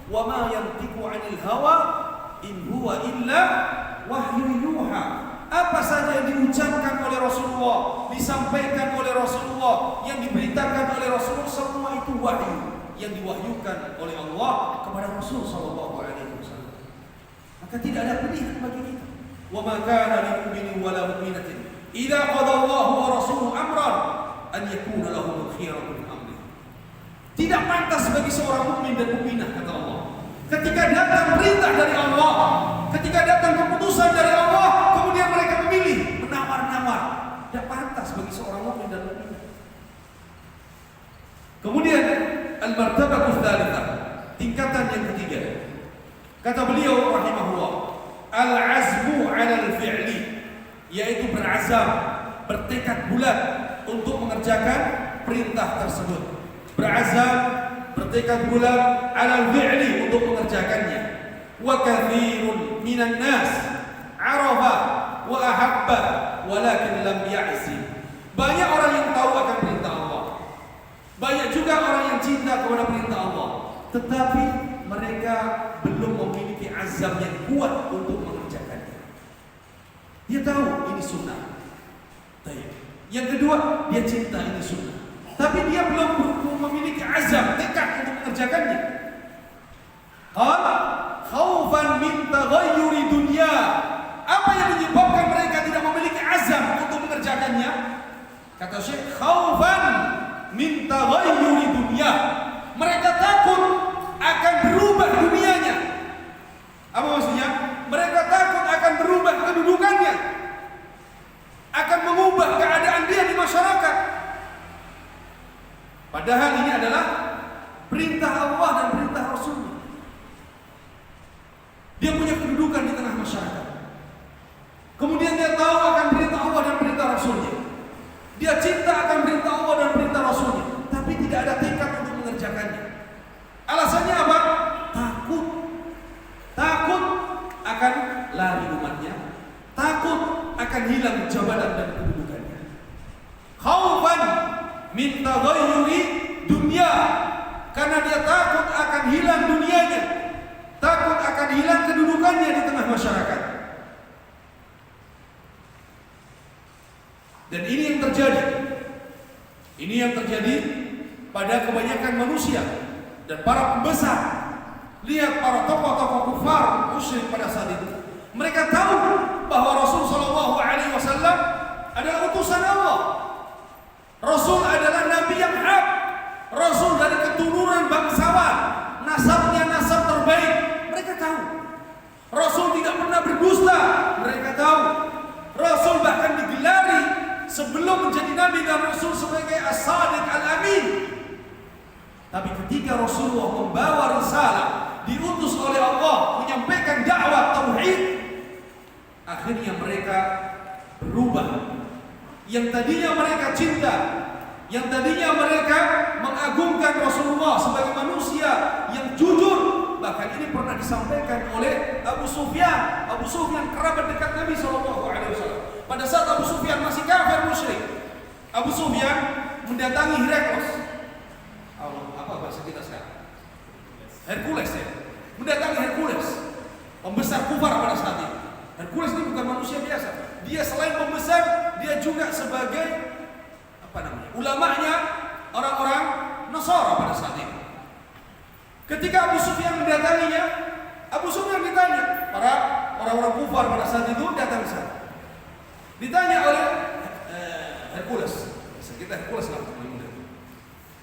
Wa ma yantiqu 'anil hawa in huwa illa wahyu yuha. Apa saja yang diucapkan oleh Rasulullah, disampaikan oleh Rasulullah, yang diberitakan oleh Rasulullah, semua itu wahyu yang diwahyukan oleh Allah kepada Rasul SAW. Maka tidak ada pilihan bagi kita. Wa ma kana lil mu'minin wa la mu'minatin idza qada Allahu wa rasuluhu amran an yakuna lahum khiyaratu min amrihim. Tidak pantas bagi seorang mukmin dan mukminah, kata Allah. Ketika datang perintah dari Allah, ketika datang keputusan dari Allah, kemudian mereka memilih menawar-nawar, tidak pantas bagi seorang mukmin dan mukminah. Kemudian al-martabatus tsalitsah, tingkatan yang ketiga. Kata beliau rahimahullah, al-azmu 'ala al-fi'li, yaitu berazam, bertekad bulat untuk mengerjakan perintah tersebut. Berazam, bertekad bulat 'ala al-fi'li, untuk mengerjakannya. Wa katsirun minan nas 'arafa wa ahabba walakin lam ya'si. Banyak orang yang tahu akan perintah Allah. Banyak juga orang yang cinta kepada perintah Allah, tetapi mereka belum memiliki azam yang kuat untuk mengerjakannya. Dia tahu ini sunnah. Yang kedua, dia cinta ini sunnah, tapi dia belum memiliki azam, tekad untuk mengerjakannya. Qala khaufan min taghayyuri dunya. Apa yang menyebabkan mereka tidak memiliki azam untuk mengerjakannya? Kata Syekh, khaufan min taghayyuri dunya. Mereka takut akan berubah dunianya. Apa maksudnya? Mereka takut akan berubah kedudukannya, akan mengubah keadaan dia di masyarakat. Padahal ini adalah perintah Allah dan perintah Rasulnya. Dia punya kedudukan di tengah masyarakat. Kemudian dia tahu akan perintah Allah dan perintah Rasulnya. Dia cinta akan perintah Allah dan perintah Rasulnya, tapi tidak ada tekad untuk mengerjakannya. Alasannya apa? Takut akan lari umatnya, takut akan hilang jabatan dan kedudukannya. Khaufan min taghayyuri dunya, karena dia takut akan hilang dunianya, takut akan hilang kedudukannya di tengah masyarakat. Dan ini yang terjadi. Ini yang terjadi pada kebanyakan manusia dan para pembesar. Lihat para tokoh-tokoh kufar musyrik pada saat itu. Mereka tahu bahwa Rasul sallallahu alaihi wasallam adalah utusan Allah. Rasul adalah nabi yang hak. Rasul dari keturunan bangsawan, nasabnya nasab terbaik. Mereka tahu. Rasul tidak pernah berdusta. Mereka tahu. Rasul bahkan digelari sebelum menjadi nabi dan rasul sebagai as-sadiq al-amin. Tapi ketika Rasulullah membawa risalah, diutus oleh Allah menyampaikan dakwah tauhid, akhirnya mereka berubah. Yang tadinya mereka cinta, yang tadinya mereka mengagungkan Rasulullah sebagai manusia yang jujur, bahkan ini pernah disampaikan oleh Abu Sufyan. Abu Sufyan kerabat dekat Nabi SAW. Pada saat Abu Sufyan masih kafir musyrik, Abu Sufyan mendatangi Herakles. Apa bahasa kita sekarang? Hercules ya. Mendatangi Hercules, pembesar kufar pada saat itu. Hercules ini bukan manusia biasa. Dia selain pembesar, dia juga sebagai ulamanya orang-orang Nasara pada saat itu. Ketika Abu Sufyan mendatanginya, Abu Sufyan ditanya, para orang-orang kufar pada saat itu datang ke sana. Ditanya oleh Hercules, kita Hercules lah,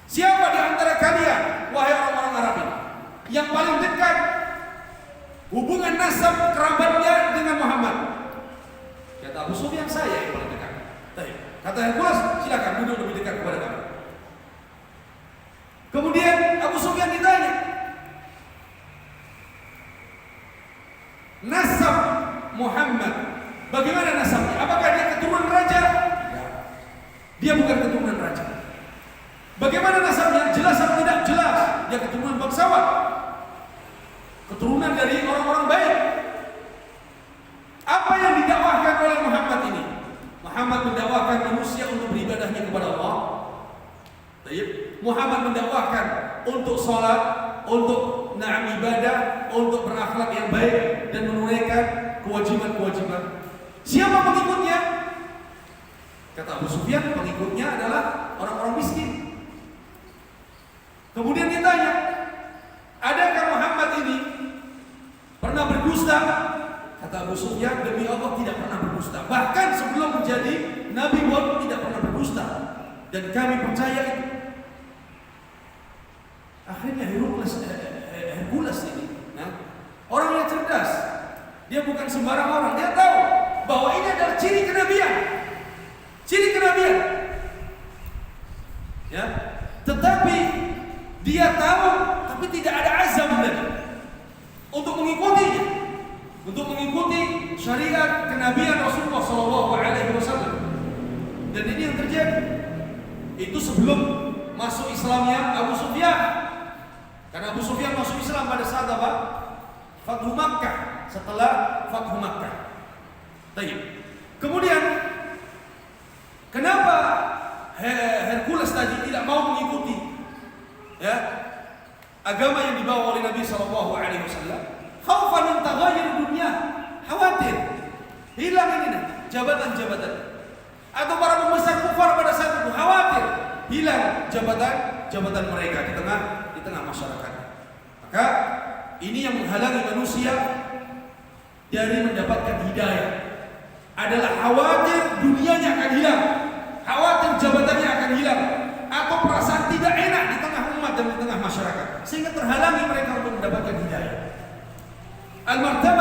siapa di antara kalian, wahai orang-orang Arab ini, yang paling dekat hubungan nasab kerabatnya dengan Muhammad? Kata Abu Sufyan, saya yang paling dekat. Kata Hercules, silakan duduk lebih dekat kepada kami. Kemudian Abu Sufyan ditanya, nasab Muhammad, bagaimana nasabnya? Apakah dia keturunan raja? Tidak. Dia bukan keturunan raja. Bagaimana nasabnya? Jelas atau tidak? Jelas. Dia keturunan bangsawan, keturunan dari orang-orang baik. Apa yang didakwahkan oleh Muhammad ini? Muhammad mendakwahkan manusia untuk beribadahnya kepada Allah. Muhammad mendakwahkan untuk sholat, untuk ibadah, untuk berakhlak yang baik dan menunaikan kewajiban-kewajiban. Siapa pengikutnya? Kata Abu Sufyan, pengikutnya adalah orang-orang miskin. Kemudian ditanya, adakah Muhammad ini pernah berdusta? Kata Abu Sufyan, demi Allah tidak pernah berdusta. Bahkan sebelum menjadi Nabi pun tidak pernah berdusta. Dan kami percaya itu. Dia bukan sembarang orang. Dia tahu bahwa ini adalah ciri kenabian. Ciri kenabian. Ya. Tetapi dia tahu, tapi tidak ada azam lagi untuk mengikutinya, untuk mengikuti syariat kenabian Rasulullah SAW. Dan ini yang terjadi. Itu sebelum masuk Islamnya Abu Sufyan. Karena Abu Sufyan masuk Islam pada saat apa? Fathu Makkah. Setelah Fathu Makkah. Baik. Kemudian kenapa Hercules tadi tidak mau mengikuti agama yang dibawa oleh Nabi SAW? Khaufan min taghayyur dunya, khawatir hilang ini jabatan-jabatan. Atau para pembesar kufar pada saat itu khawatir hilang jabatan mereka di tengah masyarakat. Maka ini yang menghalangi manusia dari mendapatkan hidayah. Adalah khawatir dunianya akan hilang, khawatir jabatannya akan hilang, atau perasaan tidak enak di tengah umat dan di tengah masyarakat, sehingga terhalangi mereka untuk mendapatkan hidayah. Al-martabah